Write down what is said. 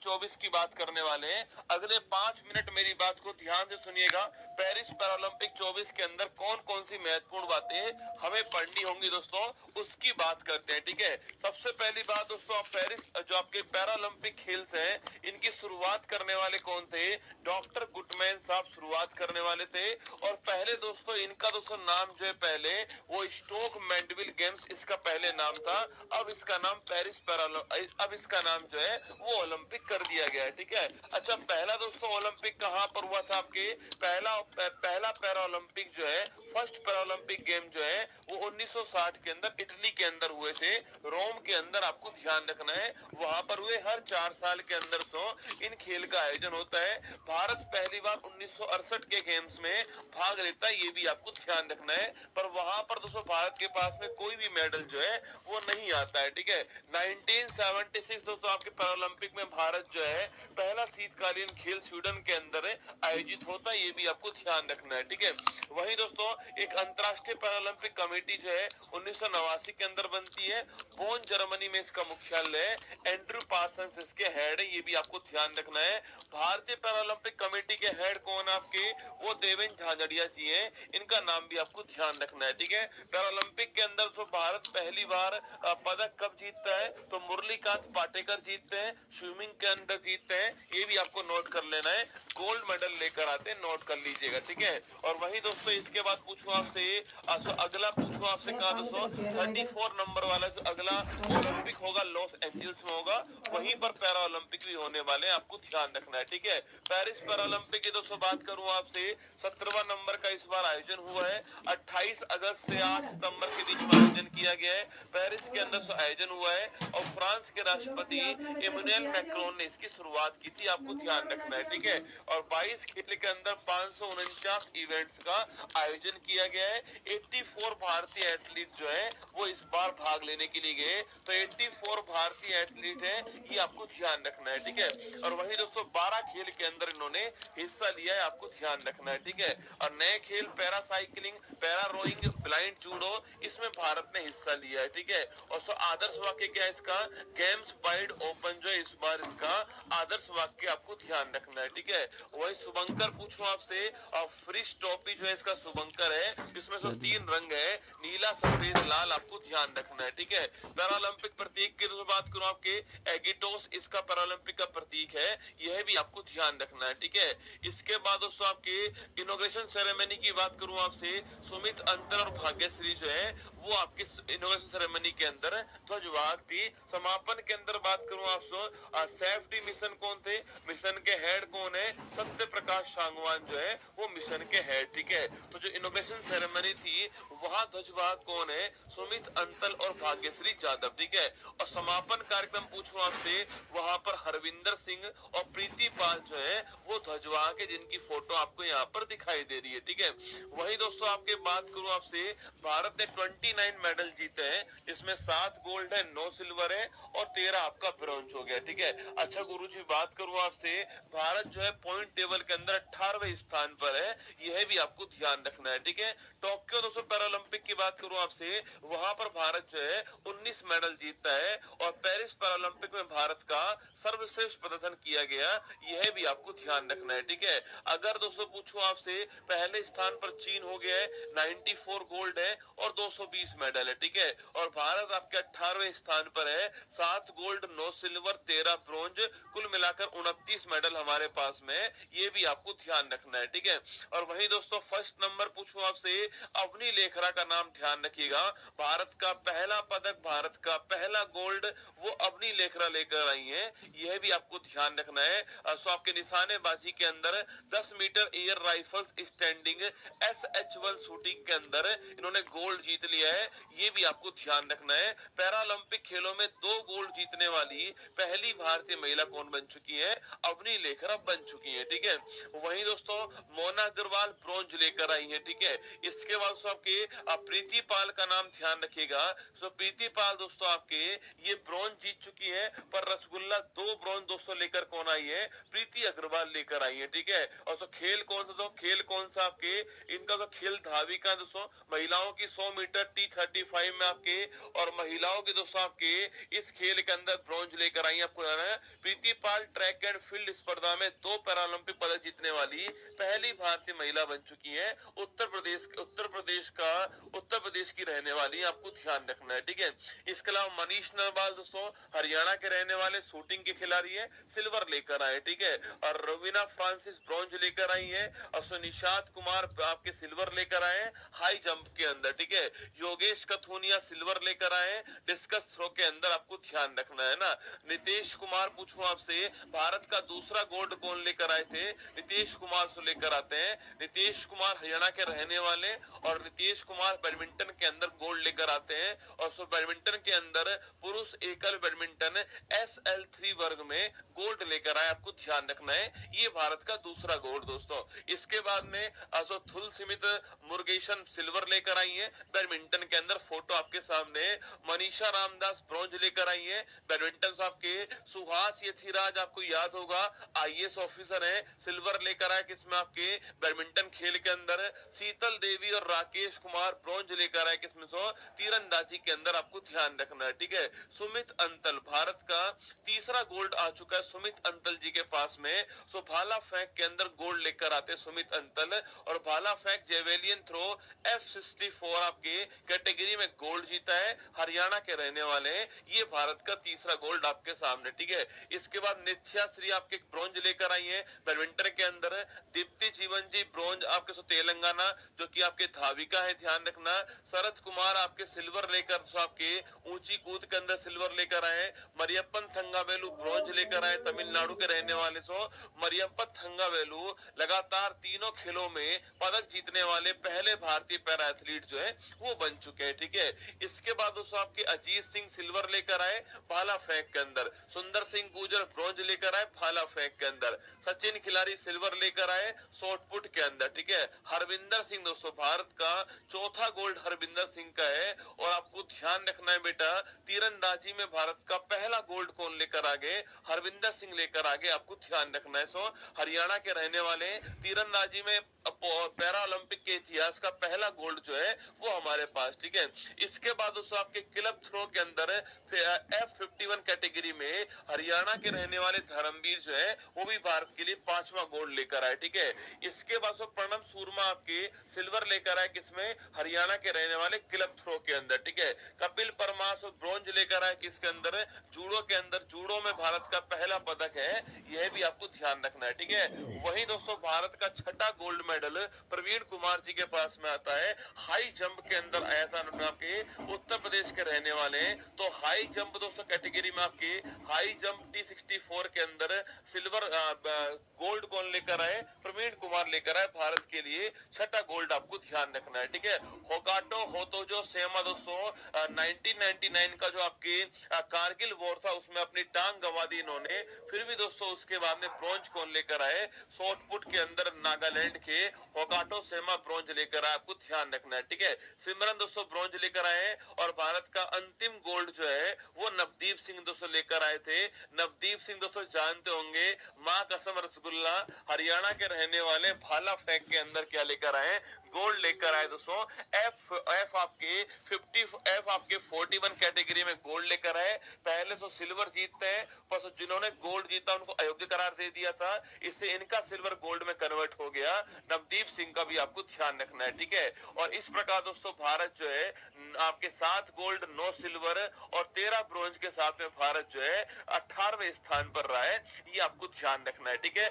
24 की बात करने वाले हैं। अगले 5 मिनट मेरी बात को ध्यान से सुनिएगा। पेरिस पैरालंपिक 24 के अंदर कौन कौन सी महत्वपूर्ण बातें हमें पढ़नी होंगी दोस्तों, उसकी बात करते हैं। ठीक है, सबसे पहली बात दोस्तों, आप पेरिस जो आपके पैरालंपिक खेल से हैं, इनकी शुरुआत करने वाले कौन थे? डॉक्टर गुटमैन साहब शुरुआत करने वाले थे। और पहले दोस्तों इनका दोस्तों नाम जो है पहले वो स्टोक मैंडविल गेम्स इसका पहले नाम था। अब इसका नाम पेरिस अब इसका नाम जो है वो ओलंपिक कर दिया गया है। ठीक है, अच्छा पहला दोस्तों ओलंपिक कहाँ पर हुआ था? आपके पहला पैरा ओलंपिक जो है, फर्स्ट पैरा ओलंपिक गेम जो है वो 1960 के अंदर इटली के अंदर हुए थे, रोम के अंदर। आपको ध्यान रखना है वहां पर हुए। हर 4 साल के अंदर इन खेल का आयोजन होता है। भारत पहली बार 1968 के गेम्स में भाग लेता है, ये भी आपको ध्यान रखना है। पर वहां पर दोस्तों भारत के पास में कोई भी मेडल जो है वो नहीं आता है। ठीक है, 1976 दोस्तों आपके पैरालंपिक में भारत जो है पहला शीतकालीन खेल स्वीडन के अंदर आयोजित होता है, ये भी आपको ध्यान रखना है। ठीक है, वही दोस्तों एक अंतर्राष्ट्रीय पैरालंपिक कमेटी जो है 1989 के अंदर बनती है। बोन जर्मनी में इसका मुख्यालय है। एंड्रू पार्सन्स इसके हेड है, ये भी आपको ध्यान रखना है। भारतीय पैरालंपिक कमेटी के हेड कौन आपके? वो देवेंद्र झाझड़िया जी हैं, इनका नाम भी आपको ध्यान रखना है। ठीक है, पैरालंपिक के अंदर तो भारत पहली बार पदक कब जीतता है? तो मुरलीकांत पाटेकर जीतते हैं, स्विमिंग के अंदर जीतते हैं, ये भी आपको नोट कर लेना है। गोल्ड मेडल लेकर आते हैं, नोट कर लीजिएगा। ठीक है, और वही दोस्तों इसके बाद पूछूं आपसे, अगला पूछूं आपसे कहा दोस्तों 34 नंबर वाला जो अगला ओलंपिक होगा लॉस एंजल्स में होगा, वहीं पर पैरा ओलंपिक भी होने वाले हैं, आपको ध्यान रखना है। ठीक है, पेरिस पैरालंपिक की दोस्तों बात करूं आपसे, 17वां नंबर का इस बार आयोजन हुआ है। 28 अगस्त से 8 सितंबर के बीच में आयोजन किया गया है। पेरिस के अंदर आयोजन हुआ है और फ्रांस के राष्ट्रपति इमैनुअल मैक्रोन ने इसकी शुरुआत की थी, आपको ध्यान रखना है। ठीक है, और 22 खेल के अंदर 549 इवेंट्स का आयोजन किया गया है। 84 भारतीय एथलीट जो है वो इस बार भाग लेने के लिए गए, तो 84 भारतीय एथलीट है, ये आपको ध्यान रखना है। ठीक है, और वही दोस्तों 12 खेल के अंदर इन्होंने हिस्सा लिया है, आपको ध्यान रखना है। ठीक है, और नए खेल para cycling, para rowing, blind judo, इसमें भारत ने हिस्सा लिया है। ठीक है, और आदर्श वाक्य क्या है इसका? गेम्स वाइड ओपन जो है इस बार इसका आदर्श वाक्य आपको ध्यान रखना है। ठीक है, वही शुभंकर पूछूं आपसे, फ्रिश टोपी जो है इसका शुभंकर है, इसमें तो 3 रंग है, नीला सफेद लाल, आपको ध्यान रखना है। ठीक है, पैरालंपिक प्रतीक की तो बात करूं आपके एगिटोस इसका पैरालंपिक का प्रतीक है, यह भी आपको ध्यान रखना है। ठीक है, इसके बाद दोस्तों आपके इनोग्रेशन सेरेमनी की बात करूं आपसे, सुमित अंतर और भाग्यश्री जो है वो आपके इनोग्रेशन सेरेमनी के अंदर ध्वजवाहक थी। समापन के अंदर बात करूं आपसे, सेफ्टी मिशन कौन थे? मिशन के हेड कौन है? सत्य प्रकाश सांगवान जो है वो मिशन के हेड। ठीक है, तो जो इनोग्रेशन सेरेमनी थी वहाँ ध्वजवाहक कौन है? सुमित अंतल और भाग्यश्री यादव। ठीक है, और समापन कार्यक्रम पूछूं आपसे, वहाँ पर हरविंदर सिंह और प्रीति पाल जो है वो ध्वजवाहक है, जिनकी फोटो आपको यहाँ पर दिखाई दे रही है। ठीक है, वही दोस्तों आपके बात करूं आपसे, भारत ने 29 मेडल जीते हैं, इसमें 7 गोल्ड है, 9 सिल्वर है और 13 आपका ब्रॉन्ज हो गया। ठीक है, अच्छा गुरुजी बात करूं आपसे, भारत जो है पॉइंट टेबल के अंदर 18वें स्थान पर है, यह भी आपको ध्यान रखना है। ठीक है, टोक्यो दोस्तों पैरालंपिक की बात करूं आपसे, वहां पर भारत जो है 19 मेडल जीतता है और पेरिस पैरालंपिक में भारत का सर्वश्रेष्ठ प्रदर्शन किया गया, यह भी आपको ध्यान रखना है। ठीक है, अगर दोस्तों पूछूं आपसे, पहले स्थान पर चीन हो गया है, 94 गोल्ड है और 220 मेडल है। ठीक है, और भारत आपके 18वें स्थान पर है, 7 गोल्ड, 9 सिल्वर, 13 ब्रोंज, कुल मिलाकर 29 मेडल हमारे पास में, ये भी आपको ध्यान रखना है। ठीक है, और वही दोस्तों फर्स्ट नंबर पूछूं आपसे, अवनी लेखरा का नाम ध्यान रखिएगा, भारत का पहला पदक, भारत का पहला गोल्ड वो अवनी लेखरा लेकर आई है, यह भी आपको ध्यान रखना है। सो आपके निशानेबाजी के अंदर 10 meter air rifles standing SH1 shooting के अंदर इन्होंने गोल्ड जीत लिया है, ये भी आपको ध्यान रखना है। पैरालंपिक खेलों में 2 गोल्ड जीतने वाली पहली भारतीय महिला कौन बन चुकी है? अवनी लेखरा बन चुकी है। ठीक है, वही दोस्तों मोना अग्रवाल ब्रॉन्ज लेकर आई है। ठीक है, इसके बाद आपके प्रीति पाल का नाम ध्यान रखिएगा। तो प्रीति पाल दोस्तों आपके ये ब्रॉन्ज जीत चुकी है, पर रसगुल्ला 2 ब्रॉन्ज दोस्तों लेकर कौन आई है? प्रीति अग्रवाल लेकर आई है। ठीक है, और तो खेल कौन सा? तो खेल कौन सा आपके इनका तो खेल धावी का दोस्तों, महिलाओं की 100 मीटर T35 में आपके, और महिलाओं के दोस्तों आपके इस खेल के अंदर ब्रॉन्ज लेकर आई है, आपको जाना है प्रीति पाल ट्रैक एंड फील्ड स्पर्धा में 2 पैरालंपिक पदक जीतने वाली पहली भारतीय महिला बन चुकी है। उत्तर प्रदेश की रहने वाली, आपको ध्यान रखना है, ठीक है। इसके अलावा मनीष नरवाल दोस्तों हरियाणा के रहने वाले शूटिंग के खिलाड़ी है, सिल्वर लेकर आए, ठीक है। और रवीना फ्रांसिस ब्रॉन्ज लेकर आई है, और निशांत कुमार आपके सिल्वर लेकर आए हाई जंप के अंदर, ठीक है। योगेश कथुनिया सिल्वर लेकर आए डिस्कस थ्रो के अंदर, आपको ध्यान रखना है ना। नीतीश कुमार पूछूं आपसे, भारत का दूसरा गोल्ड कौन लेकर आए थे? नीतीश कुमार से लेकर आते हैं। नीतीश कुमार हरियाणा के रहने वाले, और नीतीश कुमार बैडमिंटन के अंदर गोल्ड लेकर आते हैं। और सो बैडमिंटन के अंदर पुरुष एकल बैडमिंटन SL3 वर्ग में गोल्ड लेकर आए, आपको ध्यान रखना है। ये भारत का दूसरा गोल्ड दोस्तों। इसके बाद में थुल सिमित मुरुगेशन सिल्वर लेकर आई है बैडमिंटन के अंदर, फोटो आपके सामने। मनीषा रामदास ब्रॉन्ज लेकर आई है बैडमिंटन से आपके। सुहास यथिराज आपको याद होगा IAS ऑफिसर है, सिल्वर लेकर आए किसमें? आपके बैडमिंटन खेल के अंदर। शीतल देवी और राकेश कुमार ब्रॉन्ज लेकर आए किसमें? सो तीरंदाजी के अंदर, आपको ध्यान रखना है, ठीक है। सुमित अंतल, भारत का तीसरा गोल्ड आ चुका है सुमित अंतल जी के पास में। सो भाला फेंक के अंदर गोल्ड लेकर आते सुमित अंतल, और भाला फेंक जेवेलियन थ्रो F64 आपके कैटेगरी में गोल्ड जीता है, हरियाणा के रहने वाले। ये भारत का तीसरा गोल्ड आपके सामने, ठीक है। इसके बाद नित्या श्री आपके ब्रॉन्ज लेकर आई है बैडमिंटन के अंदर। दीप्ति जीवन जी ब्रॉन्ज आपके तेलंगाना, जो कि आपके धाविका है, ध्यान रखना। शरद कुमार आपके सिल्वर लेकर आपके ऊंची कूद के अंदर सिल्वर लेकर आए। मरियप्पन थंगावेलु ब्रॉन्ज लेकर आए, तमिलनाडु के रहने वाले। सो मरियप्पन थंगावेलु लगातार तीनों खेलों में पदक जीतने वाले पहले भारतीय पैरा एथलीट जो है वो बन चुके हैं, ठीक है। इसके बाद दोस्तों आपके अजीत सिंह सिल्वर लेकर आए भाला फेंक के अंदर। सुंदर सिंह गुर्जर ब्रॉन्ज लेकर आए भाला फेंक के अंदर। सचिन खिलाड़ी सिल्वर लेकर आए शॉट पुट के अंदर, ठीक है। हरविंदर सिंह दोस्तों, भारत का चौथा गोल्ड हरविंदर सिंह का है। और आपको ध्यान रखना है बेटा, तीरंदाजी में भारत का पहला गोल्ड कौन लेकर आ गए? हरविंदर सिंह लेकर आ गए, आपको ध्यान रखना है। सो हरियाणा के रहने वाले तीरंदाजी में पैरा ओलंपिक के इतिहास का पहला गोल्ड जो है वो हमारे पास, ठीक है। इसके बाद दोस्तों आपके क्लब थ्रो के अंदर F51 कैटेगरी में हरियाणा के रहने वाले धर्मवीर जो है वो भी भारत के लिए 5वां गोल्ड लेकर आए, ठीक है। इसके बाद प्रणब शर्मा आपके सिल्वर लेकर आए किसमें? हरियाणा के रहने वाले क्लब थ्रो के अंदर, ठीक है। कपिल परमार ब्रॉन्ज लेकर आए किसके अंदर? जूडो के अंदर। जूडो में भारत का पहला पदक है, यह भी आपको ध्यान रखना है, ठीक है। वही दोस्तों भारत का छठा गोल्ड मेडल प्रवीण कुमार जी के पास में आता है हाई जंप के अंदर। ऐसा आपके उत्तर प्रदेश के रहने वाले हैं। तो हाई जंप दोस्तों कैटेगरी में आपके हाई जंप T64 के अंदर सिल्वर गोल्ड कौन लेकर आए? प्रवीण कुमार लेकर आए, भारत के लिए छठा गोल्ड, आपको ध्यान रखना है, ठीक है। होकाटो होतोजो सेमा दोस्तों 1999 का जो आपके कारगिल वॉर था उसमें अपनी टांग गंवा दी इन्होंने, फिर भी दोस्तों उसके बाद में ब्रॉन्ज कौन लेकर आए? शॉट पुट के अंदर नागालैंड के होकाटो सेमा ब्रॉन्ज लेकर आए, आपको ध्यान रखना है, ठीक है। सिमरन दोस्तों ब्रॉन्ज लेकर आए, और भारत का अंतिम गोल्ड जो है वो नवदीप सिंह दोस्तों लेकर आए थे। नवदीप सिंह दोस्तों जानते होंगे, माँ कसम रसगुल्ला, हरियाणा के रहने वाले, भाला फेंक के अंदर क्या लेकर आए? गोल्ड लेकर आए दोस्तों। F आपके 41 कैटेगरी में गोल्ड लेकर आए। पहले तो सिल्वर जीतते हैं, पर जिन्होंने गोल्ड जीता उनको अयोग्य करार दे दिया था, इससे इनका सिल्वर गोल्ड में कन्वर्ट हो गया। नवदीप सिंह का भी आपको ध्यान रखना है, ठीक है। और इस प्रकार दोस्तों भारत जो है आपके 7 गोल्ड 9 सिल्वर और 13 ब्रॉन्ज के साथ में भारत जो है 18वें स्थान पर रहा है, ये आपको ध्यान रखना है, ठीक है।